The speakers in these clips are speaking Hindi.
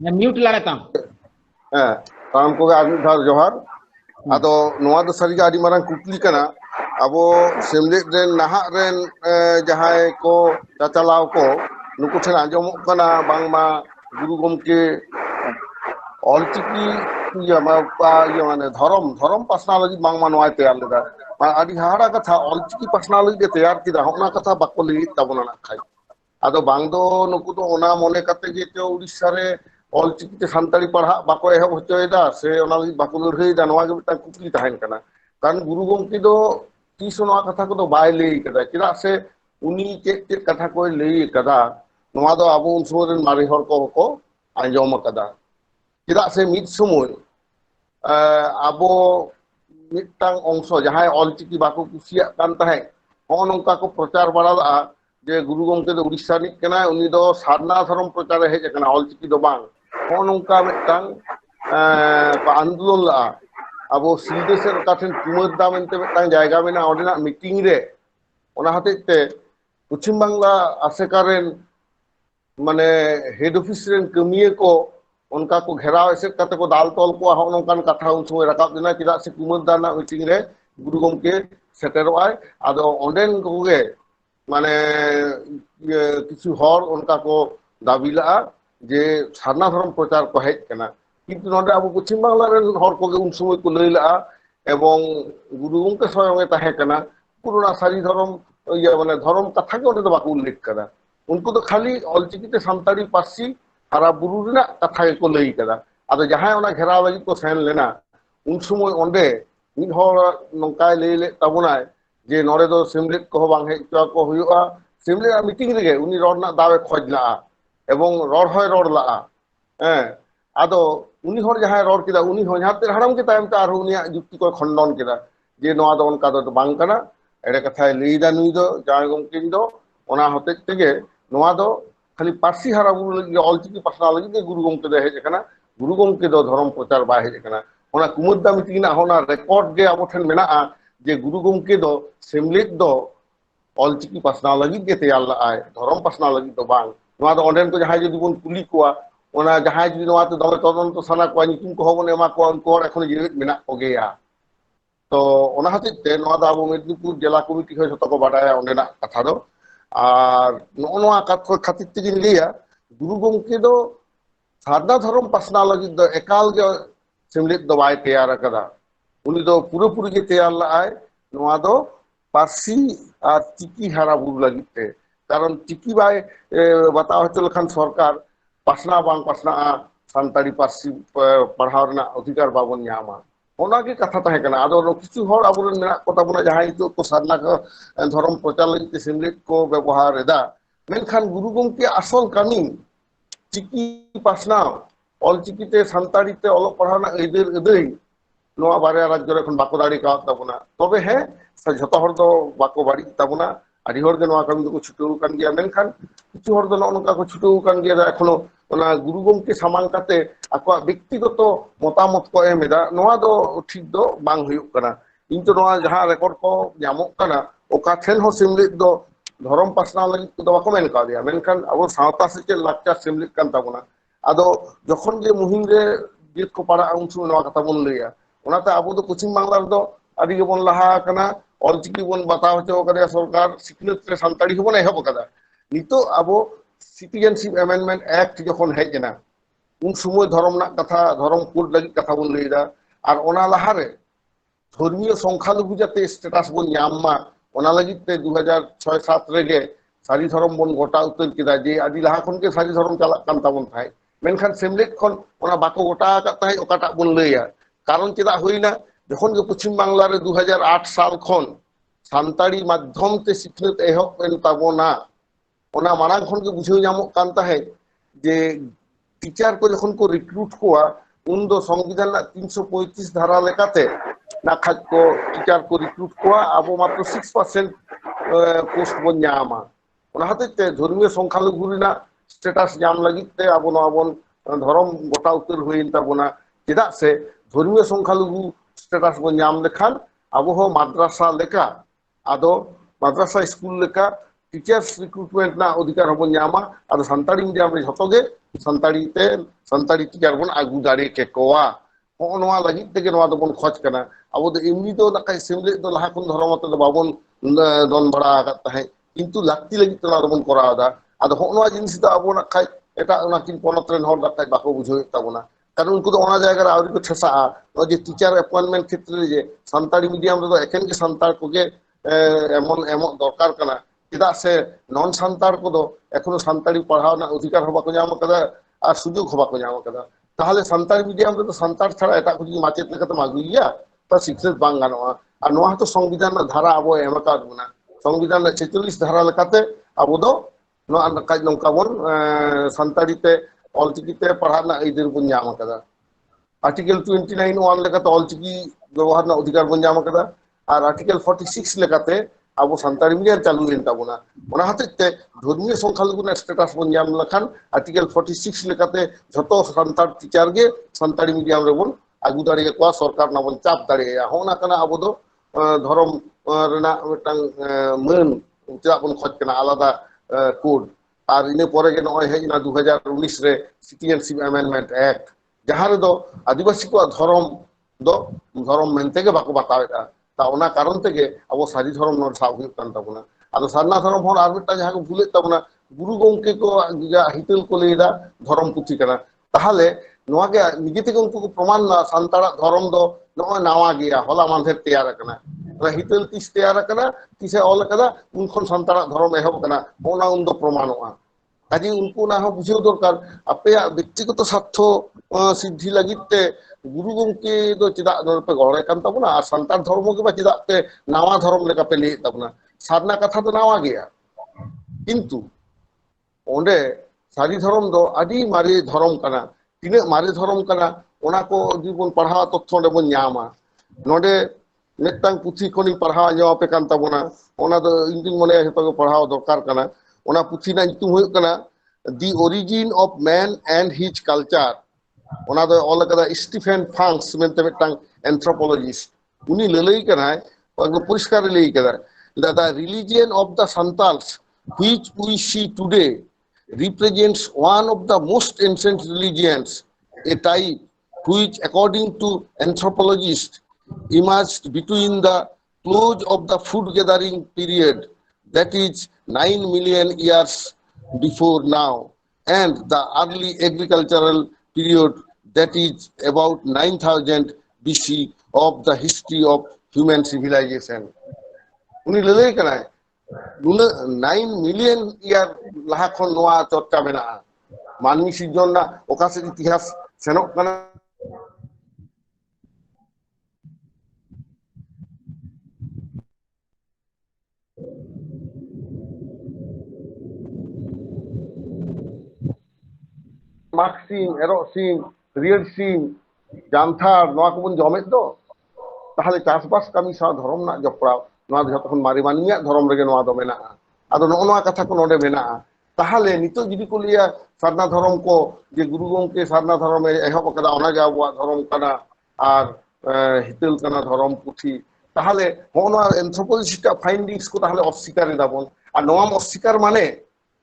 म्यूट लागाताम ᱛᱟᱢ ᱠᱚᱜᱮ ᱟᱨ ᱢᱤᱫ ᱫᱷᱟᱣ ᱡᱚᱦᱟᱨ ᱟᱫᱚ ᱱᱚᱣᱟ ᱫᱚ ᱥᱟᱹᱨᱤᱜᱮ ᱟᱹᱰᱤ ᱢᱟᱨᱟᱝ ᱠᱩᱠᱞᱤ ᱠᱟᱱᱟ ᱟᱵᱚ ᱥᱮᱢᱞᱮᱫ ᱨᱮᱱ ᱱᱟᱦᱟᱜ ᱨᱮᱱ ᱡᱟᱦᱟᱸᱭ ᱠᱚ ᱪᱟᱪᱟᱞᱟᱣ ᱠᱚ ᱱᱩᱠᱩ ᱴᱷᱮᱱ ᱟᱸᱡᱚᱢᱚᱜ ᱠᱟᱱᱟ ᱵᱟᱝᱢᱟ ᱜᱩᱨᱩ ᱜᱚᱢᱠᱮ ᱚᱞᱪᱤᱠᱤ মানে ধরম পাসনাও লagi বাংমা নয় তৈয়ার লেদা আদি হাহাড়া কথা অলচিকি পাসনাও লagi তৈয়ার কিদা হনা কথা বাকো লই তাবনা না খাই আদো বাং দো নুকু দো ওনা মনে কাতে যে তে উড়িষ্যা রে অলচিকিতে সান্তাড়ি পড়া বাকো এহব হচয়দা সে ওনা লagi বাকো লড়হইদা নোয়া গে মিটা কুকলি তাহেন কানা কারণ গুরু গমকি দো তিস নোয়া কথা কো দো বাই লই কাদা চিদা সে উনি চেক চেক কথা কই লই কাদা নোয়া দো আবো উন সময় রেন মারি হর ko আঞ্জম কাদা চিদা সে মিদ সময় ᱟᱵᱚ ᱢᱤᱫᱴᱟᱝ ᱚᱝᱥᱚ ᱡᱟᱦᱟᱸᱭ ᱚᱞᱪᱤᱠᱤ ᱵᱟᱠᱚ ᱠᱩᱥᱤᱭᱟᱜ ᱠᱟᱱ ᱛᱟᱦᱮᱸᱫ ᱱᱚᱜᱼᱚ ᱱᱚᱝᱠᱟ ᱠᱚ ᱯᱨᱚᱪᱟᱨ ᱵᱟᱲᱟ ᱞᱮᱫᱟ ᱡᱮ ᱜᱩᱨᱩ ᱜᱚᱢᱠᱮ ᱫᱚ ᱩᱲᱤᱥᱥᱟ ᱨᱤᱱᱤᱡ ᱠᱟᱱᱟᱭ ᱩᱱᱤ ᱫᱚ ᱥᱟᱨᱱᱟ ᱫᱷᱚᱨᱚᱢ ᱯᱨᱚᱪᱟᱨᱮ ᱦᱮᱡ ᱟᱠᱟᱱᱟ ᱚᱞᱪᱤᱠᱤ ᱫᱚ ᱵᱟᱝ ᱱᱚᱜᱼᱚ ᱱᱚᱝᱠᱟ ᱢᱤᱫᱴᱟᱝ ᱠᱚ ᱟᱱᱫᱳᱞᱚᱱ ᱞᱮᱫᱟ ᱟᱵᱚ ᱥᱤᱞᱫᱟᱹ ᱥᱮᱫ ᱚᱠᱟ ᱴᱷᱮᱱ ᱠᱩᱢᱟᱹᱨᱫᱟ ᱢᱮᱱᱛᱮ ᱢᱤᱫᱴᱟᱝ ᱡᱟᱭᱜᱟ ᱢᱮᱱᱟᱜᱼᱟ ᱚᱸᱰᱮᱱᱟᱜ ᱢᱤᱴᱤᱝ ᱨᱮ ᱚᱱᱟ ᱦᱚᱛᱮᱡ ᱛᱮ ᱯᱚᱪᱷᱤᱢ ᱵᱟᱝᱞᱟ ᱟᱥᱮᱠᱟ ᱨᱮᱱ ᱢᱟᱱᱮ ヘッドᱚᱯᱷᱤᱥ ᱨᱮᱱ ᱠᱟᱹᱢᱤᱭᱟᱹ ᱠᱚ उनका को घेराव एसेट करते को दाल तोल को हन नोंकान कथा उन समय राकाब देना चिदा से कुमरदा ना मीटिंग रे गुरु गमके सेटेरवाय आदो ओंडेन कोगे माने किछु हर उनका को दाबिला जे सारना धर्म प्रचार को हेज कना किंतु नोंडे अब पश्चिम बांग्ला रेन हर कोगे उन समय को लैला एवं गुरु गमके स्वयं ताहे कना पुराना सारी धर्म या माने धर्म कथा के ओंडे बाको उल्लेख करा उनको तो खाली ऑलचिकीते सानताड़ी पार्सी हारा बुरु रेना कथा को लई कदा आदो जहां ओना घेराव लगी को सेन लेना उन समय ओंडे मिद हर नंकाय लई ले ताबुनाय जे नोरे दो सेमलेट को बांग हेज चो को हुयुआ सेमलेट मीटिंग रेगे उनी रडना दावे खोजना एवं रड होय रड ला आदो उनी हर जहां रड किदा उनी हो जहां ते हराम के तायम ते आर उनिया जुक्ति को खंडन किदा जे नोआ दो उनका दो बांग कना एड़े कथा लईदा नुई दो जाय गमकिन दो ओना होते तेगे नोआ दो खाली पार्सी हारा बुरु लगी ऑलचिकी पासना लगी गुरु गमके दो हेज कना गुरु गमके दो धर्म प्रचार बा हेज कना ओना कुमुद्दा मीटिंग ना होना रेकॉर्ड गे अब ठन मेना जे गुरु गमके दो सेमलेट दो ऑलचिकी पासना लगी के तैयार लाय धर्म पासना लगी दो बांग नोआ दो ओंडेन को जहां जदि बोन कुली कोआ ओना जहां जदि नोआ ते दमे तदंत साना को निकुम को होबन एमा को उनको एखन जीवित मेना को गेया तो ओना हतित ते नोआ दा अब मेदिनीपुर जिला कमिटी हो जतो को बाडाया ओंडेना कथा दो और नोआ कथा खातिर तेगी लिया गुरु गमके दो सारना धर्म पासना लगी दो एकाल गे सेमलेट दो बाय तैयार कदा उनी दो पूरे पूरी के तैयार लाय नोआ दो पार्सी और चिकी हारा बुरु लगी ते कारण चिकी बाय बताव हचो लखान सरकार पासना बांग पासना सानताड़ी पार्सी पढ़ाव रेना अधिकार बाबन न्यामा ओनागे कथा ताहे कना आदो किछु हर आबोरेन मेना को ताबना जहां तो को सारना को धर्म प्रचार लगी सेमलेट को व्यवहार एदा मेनखान गुरु गमके आसल कामी चिकी पासना ऑलचिकीते सानताड़ीते ओलो पढ़ाना एदेर एदई नोआ बारे राज्य रे खन बाको दाड़ी का ताबना तबे है जतो हर दो बाको बाड़ी ताबना आदि हर गे नोआ कामी को छुटू कान गया मेनखान किछु हर दो नोका को छुटू कान गया एखनो ओना गुरु गमके सामांग काते आको व्यक्तिगत मतामत को एमेदा नोआ दो ठीक दो बांग हुयुक कना किंतु नोआ जहां रेकॉर्ड को ᱧᱟᱢᱚᱜ ᱠᱟᱱᱟ ओका ठेन हो सेमलेट दो धर्म पासना लगी तो बाको मेन का दिया मेनखान अब सावता से चे लाक्चार सेमलेट कान ताबना आदो जखन जे मुहिम रे जेत को पाड़ा उन समय नोआ कथा बन लैया ओनाते अब दो पश्चिम बांग्ला दो आदि के बन लहा कना ऑलचिकी बन बताव हचो करे सरकार सिखनत रे सानताड़ी होबन एहब कदा नितो अब सिटीजनशिप अमेंडमेंट एक्ट जखन हेजना उन समय धर्म ना कथा धर्म कोड लगी कथा बन लैदा और ओना लहा रे धर्मीय संख्यालघु जाते स्टेटास बन ᱧᱟᱢ ओना लगी ते 2006-7 रेगे सारी धर्म बन गोटा उतर किदा जे आदि लहा खन के सारी धर्म चला कान ताबन थाय मेनखान सेमलेट खन ओना बाको गोटा का थाय ओकाटा बन लैया कारण चेदा होइना जखन के पश्चिम बांग्ला रे 2008 साल खन सानताड़ी माध्यम ते सिखनत एहब एन ताबना ओना मारांग खन के बुझाव ᱧᱟᱢᱚᱜ कान थाय जे टीचर को जखन को रिक्रूट कोआ उन दो संविधान 335 धारा लेकाते ना खाद को टीचर को रिक्रूट कोआ अब मात्र 6% पोस्ट बन ᱧᱟᱢᱟ ओना हतेते धर्मीय संख्यालघु रेना स्टेटास ᱧᱟᱢ लगी ते अब नोआ बन धर्म गोटा उतर हुइन ताबना चेदा से धर्मीय संख्यालघु स्टेटास बन ᱧᱟᱢ लेखान अब हो माद्रासा लेका आदो माद्रासा स्कूल लेका टीचर्स रिक्रूटमेंट ना अधिकार हबन ᱧᱟᱢᱟ आदो सानताड़ी मीडियम रे जतो गे ᱥᱟᱱᱛᱟᱲᱤ ᱴᱤᱪᱟᱨ ᱵᱚᱱ ᱟᱹᱜᱩ ᱫᱟᱲᱮ ᱠᱮᱠᱚᱣᱟ ᱦᱚᱸᱜᱼᱚ ᱱᱚᱣᱟ ᱞᱟᱹᱜᱤᱫ ᱛᱮᱜᱮ ᱱᱚᱣᱟ ᱫᱚᱵᱚᱱ ᱠᱷᱚᱡ ᱠᱟᱱᱟ ᱟᱵᱚ ᱫᱚ ᱮᱢᱱᱤ ᱫᱚ ᱱᱟᱠᱷᱟᱡ ᱥᱮᱢᱞᱮᱫ ᱫᱚ ᱞᱟᱦᱟ ᱠᱷᱚᱱ ᱫᱷᱚᱨᱚᱢ ᱟᱛᱮ ᱫᱚ ᱵᱟᱵᱚᱱ ᱫᱚᱱ ᱵᱟᱲᱟ ᱟᱠᱟᱫ ᱛᱟᱦᱮᱸᱫ ᱠᱤᱱᱛᱩ ᱞᱟᱹᱠᱛᱤ ᱞᱟᱹᱜᱤᱫ ᱛᱮ ᱱᱚᱣᱟ ᱫᱚᱵᱚᱱ ᱠᱚᱨᱟᱣ ᱮᱫᱟ ᱟᱫᱚ ᱦᱚᱸᱜᱼᱚ ᱱᱚᱣᱟ ᱡᱤᱱᱤᱥ ᱫᱚ ᱟᱵᱚ ᱱᱟᱠᱷᱟᱡ ᱮᱴᱟᱜ ᱚᱱᱟᱠᱤᱱ ᱯᱚᱱᱚᱛ ᱨᱮᱱ ᱦᱚᱲ ᱱᱟᱠᱷᱟᱡ ᱵᱟᱠᱚ ᱵᱩᱡᱷᱟᱹᱣᱮᱫ ᱛᱟᱵᱚᱱᱟ ᱠᱟᱨᱚᱱ ᱩᱱᱠᱩ ᱫᱚ ᱚᱱᱟ ᱡᱟᱭᱜᱟ ᱨᱮ ᱟᱹᱣᱨᱤ ᱠᱚ ᱴᱷᱮᱥᱟᱜᱼᱟ ᱱᱚᱜᱼᱚᱭ ᱡᱮ ᱴᱤᱪᱟᱨ ᱮᱯᱚᱭᱮᱱᱴᱢᱮᱱᱴ ᱠᱷᱮᱛᱨᱮ ᱡᱮ ᱥᱟᱱᱛᱟᱲᱤ ᱢᱤᱰᱤᱭᱟᱢ ᱨᱮᱫᱚ ᱮᱠᱮᱱ ᱜᱮ ᱥᱟᱱᱛᱟᱲ ᱠᱚᱜᱮ ᱮᱢᱚᱜ ᱫᱚᱨᱠᱟর ᱠᱟᱱᱟ ᱪᱮᱫᱟᱜ ᱥᱮ ᱱᱚᱱ ᱥᱟᱱᱛᱟᱲ ᱠᱚᱫᱚ ᱮᱠᱷᱚᱱᱳ ᱥᱟᱱᱛᱟᱲᱤ ᱯᱟᱲᱦᱟᱣ ᱨᱮᱱᱟᱜ ᱚᱫᱷᱤᱠᱟর ᱦᱚᱸ ᱵᱟᱠᱚ ᱧᱟᱢ ᱟᱠᱟᱫᱟ ᱟᱨ ᱥᱩᱡᱳᱜᱽ ᱦᱚᱸ ᱵᱟᱠᱚ ᱧᱟᱢ ᱟᱠᱟᱫᱟ তাহলে ᱥᱟᱱᱛᱟᱲᱤ ᱢᱤᱰᱤয়াᱢ ᱨᱮᱫᱚ ᱥᱟᱱᱛᱟᱲ ᱪᱷᱟড়া ᱮᱴᱟᱜ ᱠᱚ ᱡᱩᱫᱤ ᱢᱟᱪᱮᱫ ᱞᱮᱠᱟᱛᱮᱢ ᱟᱹᱜᱩᱭᱮᱭᱟ ᱛᱚ ᱥᱤᱠᱷᱱᱟᱹᱛ ᱵᱟᱝ ᱜᱟᱱᱚᱜᱼᱟ ᱟᱨ ᱱᱚᱣᱟ ᱦᱚᱸᱛᱚ ᱥᱚᱝᱵᱤধান ᱨᱮᱱᱟᱜ ধারা ᱟᱵᱚ ᱮᱢ ᱟᱠᱟᱫ ᱵᱚᱱᱟ ᱥᱚᱝᱵᱤধান ᱨᱮᱱᱟᱜ 46 ধারা ᱞᱮᱠᱟᱛᱮ ᱟᱵᱚ ᱫᱚ ᱱᱚᱣᱟ ᱱᱟᱠᱷᱟᱡ ᱱᱚᱝᱠᱟ ᱵᱚᱱ ᱥᱟᱱᱛᱟᱲᱤ তে ᱚᱞᱪᱤᱠᱤ তে ᱯᱟᱲᱦᱟᱜ ᱨᱮᱱᱟᱜ ᱟᱹᱭᱫᱟᱹᱨ ᱵᱚᱱ ᱧᱟᱢ ᱟᱠᱟᱫᱟ आर्टिकल 29 वन लेकाते ऑलचिकी व्यवहार ना अधिकार बन जाम कदा और आर्टिकल 46 लेकाते अब सानताड़ी मीडियम चालू इन ताबोना ओना हतेते धर्मीय संख्यालघु स्टेटस बन जाम लखान आर्टिकल 46 लेकाते जतो सानताड़ टीचर गे सानताड़ी मीडियम रे बन आगु दाड़े को सरकार ना बन चाप दाड़े होना कना अब दो धर्म रेना मिटांग मान चेदा बन खज कना आलादा कोड और इने परे गे नय हेजना 2019 रे सिटीजनशिप अमेंडमेंट एक्ट जहाँ रे दो आदिवासी को धर्म मेनते बाको बतावेदा ता ओना कारण तेगे अब सारी धर्म नोट साब हुयुग कान ताबोना आदो सारना धर्म होर आर मिटा जहाँ को भूले ताबोना गुरु गोंके को हितल को लेदा धर्म पुथि कना ताहले नोआ गे निजे तेगे उनको को प्रमाण ना सानताड़ा धर्म दो नोआ नावा गया होला मानधे तैयार कना हितल तीस तैयार कना तीसे ऑल कदा उनखन सानताड़ा धर्म एहब कना ओना उन दो प्रमाणोआ काजे उनको ना हो बुझे दरकार आपे व्यक्तिगत स्वार्थ सिद्धि लगिते गुरु गोंके दो चेदा पे गड़े कान ताबोना और सानताड़ धर्म के बा चेदा पे नावा धर्म लेका पे ले ताबोना सारना कथा तो नावा गया किंतु ओंडे सारी धर्म दो आदि मारे धर्म कना तिने मारे धर्म कना ओना को जीवन पढ़ा तथ्य ओंडे बन ᱧᱟᱢᱟ नोडे मिदटांग पुथी कोनी पढ़ा ᱧᱚ पे कान ताबोना ओना दो इंदिन मने हेतो को पढ़ाव दरकार कना ओना पुथी ना ᱧᱩᱛᱩᱢ हुयुग कना the origin of man and his culture ओना दो ऑल कदा स्टीफेन फांक्स मेनते मिदटांग एंथ्रोपोलॉजिस्ट उनी ललई कनाय परिष्कार लई कदा the religion of the Santals which we see today represents one of the most ancient religions, a type which, according to anthropologists, emerged between the close of the food gathering period, that is 9 million years before now, and the early agricultural period, that is about 9000 BC, of the history of human civilization. उनी ललई कनाय 9 मिलियन ईयर लहा खन नोआ चर्चा मेना मानवी सिजन ना ओका से इतिहास सेनोक कना माक्सिम एरोसिम रियरसिम जानथार नोआ को बन जमेत दो ताहले चासबास कामी सा धर्म ना जपड़ा नोआ जतो खन मारी मानिया धर्म रेगे नोआ दो मेना आदो नोआ कथा को नोडे मेना ताहले नितो जुदी को लिया सारना धर्म को जे गुरु गोंके सारना धर्म एहब कदा ओना गे आबुआ धर्म कना आर हितल कना धर्म पुथी ताहले होना एंथ्रोपोलॉजिस्ट फाइंडिंग्स को ताहले अस्वीकार दाबन आर नोआ अस्वीकार माने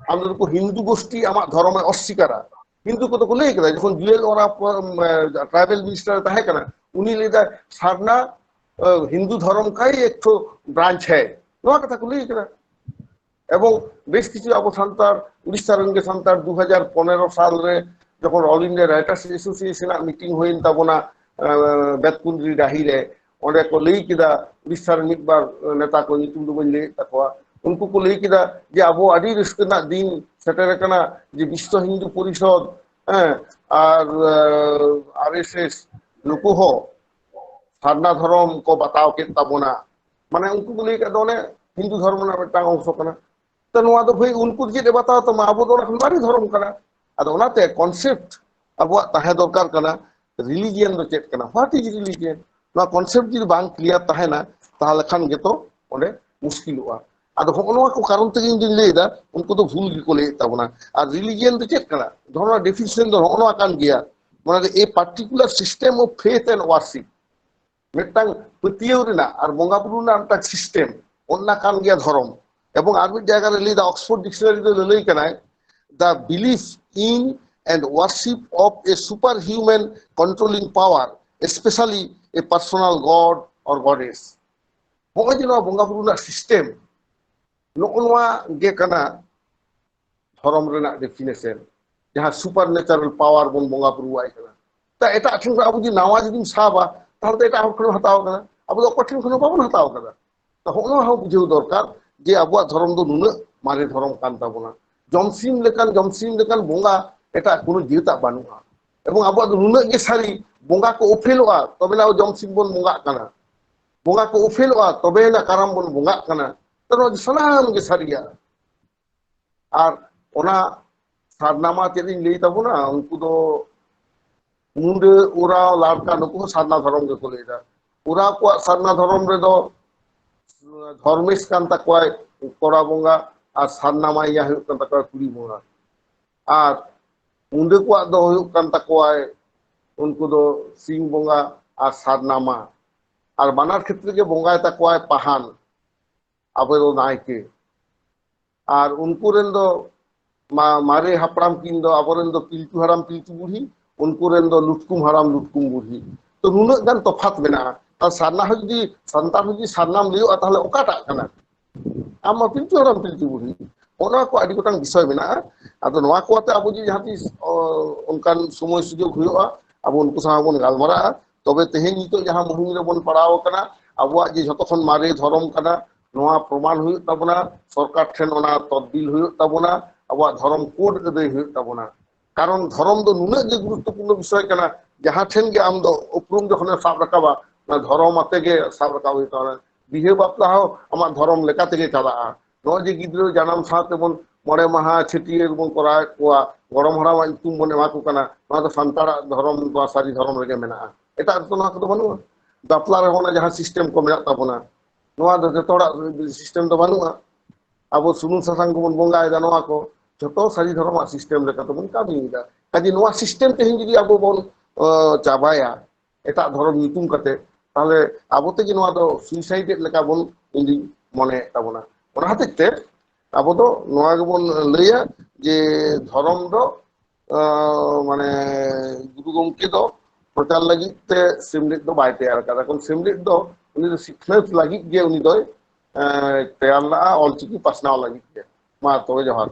आमदो को हिंदू गोष्ठी आमा धर्म अस्वीकारा हिंदू को तो लई कदा जखन जुएल ओरा ट्राइबल मिनिस्टर ताहे कना उनी लेदा सारना हिंदू धर्म का ही एक ब्रांच है नोआ कथा को लई कदा এবং বেশ কিছু আবো সান্তার উড়িষ্যা রঙ্গে সান্তার 2015 সাল রে যখন all India writers association meeting হইন তাবনা বেতকুন্দ্রি ডাহিরে ওঁডে को लई किदा उड़ीसा मिदबार नेता को ᱧᱩᱛᱩᱢ दो बन लई तकवा उनको को लई किदा जे आबो आदि रिस्कना दिन सेटेर कना जे विश्व हिंदू परिषद और आरएसएस नुको हो सारना धर्म को बताओ के ताबना माने उनको को लई कदोने हिंदू धर्म ना मिदटांग अंश कना तो नोआ दो भाई उनको जे बताओ तो आबो दो हमारी धर्म कना अदो ओनाते कॉन्सेप्ट अब ताहे दरकार कना रिलीजियन दो चेक कना व्हाट इज रिलीजियन ना कॉन्सेप्ट जी बांग क्लियर ताहे ना ताहले खान गे तो ओंडे मुश्किलवा अदो होनवा को कारण ते इन लेदा उनको तो भूल गी को ले ताबना और रिलीजियन दो चेक कना धर्म डेफिनेशन दो होनवा कान गया माने a particular system of faith and worship मिदटांग पतियौ रेना और बंगा बुरु ना मिदटांग सिस्टम ओन्ना कान गया धर्म এবং আরবি জায়গা রে লিদা অক্সফোর্ড ডিকশনারি দে লই কানায় the belief in and worship of a superhuman controlling power, especially a personal god or goddess. Hoi je bonga buru na system noa ge kana dhorom rena definition jaha supernatural power bon bonga buru ai kana ta eta athun abu ji nawa jidim saba tahole eta hor khon hataw kana abu do kotin khon babon hataw kana ta hono ha bujeu dorkar je abu dhorom do nuna mare dhorom kan tabona jomsim lekan bonga eta kono jiuta banua ebong abu do nuna ge sari bonga ko ofeloa tobe na jomsim bon bonga kana bonga ko ofeloa tobe na karam bon bonga kana tano sanam ge saria ar ona sarnama tedin lei tabona unku do munde ura ladka nuku sarna dhorom ge ko leida ura ko sarna dhorom re do Dharmesh কান তাকওয়ায় করা বঙ্গা আর সারনামা ইয়া হুয়ুগ কান তাকওয়ায় কুড়ি বঙ্গা আর মুন্ডে কোয়াগ দো হুয়ুগ কান তাকওয়ায় উনকু দো সিং বঙ্গা আর সারনামা আর বানার ক্ষেত্রে গে বঙ্গায় তাকওয়ায় পাহান আবে দো নাইকে আর উনকু রেন দো মারে হাপড়াম কিন দো আবরেন দো পিলচু হারাম পিলচু বুড়ি উনকু রেন দো লুটকুম হারাম লুটকুম বুড়ি তো নুনাগ গান তফাত মেনাগা আর সারনা যদি সান্তার যদি সারনাম লিও তাহলে ওকাটা কানা আমার পিলচু হারাম পিলচু বুড়ি ওনা কো আদি গোটাং বিষয় মেনাগা আদো নোয়া কোতে আবু জি জাহাতি অনকান সময় সুযোগ হুয়ুগা আবু উনকু সাথে বন গালমারা তবে তেহেন নিতো যাহা মুহিম রে বন পড়াও কানা আবুয়া যে যতক্ষণ মারে ধরম কানা নোয়া প্রমাণ হুয়ুগ তাবনা সরকার ঠেন ওনা তদবিল হুয়ুগ তাবনা আবুয়া ধরম কোড দেই হুয়ুগ তাবনা কারণ ধরম দো নুনে যে গুরুত্বপূর্ণ বিষয় কানা যাহা ঠেন গে আম দো উপরুম যখন সাব রাখাবা না ধরম আতে গে সাব রাখা হুয়ুগ তাবনা বিহে বাপলা হও আমার ধরম লেখা থেকে চালাআ নো যে গিদ্র জানাম সাথে বন মরে মাহা ছিটিয়ে বন করা কোয়া গরম হারাম ইতুম বন এমা কো কানা না তো সান্তাড়া ধরম বা সারি ধরম রেগে মেনা এটা তো না কো বানু বাপলা রে হনা যাহা সিস্টেম কো মেনা তাবনা নোয়া দো জতড়া সিস্টেম তো বানু আবো সুনুন সাসাং বন বঙ্গায় জানোয়া কো যত সারি ধরম সিস্টেম লেখা তো বন কামি দা কাজে নোয়া সিস্টেম তে যদি আবো বন চাবায়া এটা ধরম নিতুম কাতে তাহলে আবো তে নোয়া দো সুইসাইড লেখা বন ইন্দি মনে তাবনা ওনা হাতে আবো দো নোয়া বন লইয়া যে ধরম দো মানে গুরু গমকে দো প্রচার লাগি তে সিমলিট দো বাই তৈয়ার কাদা কোন সিমলিট দো উনি দো শিক্ষা লাগি গে উনি দো তৈয়ার লা অলচিকি পাসনাও লাগি গে মা তবে জহার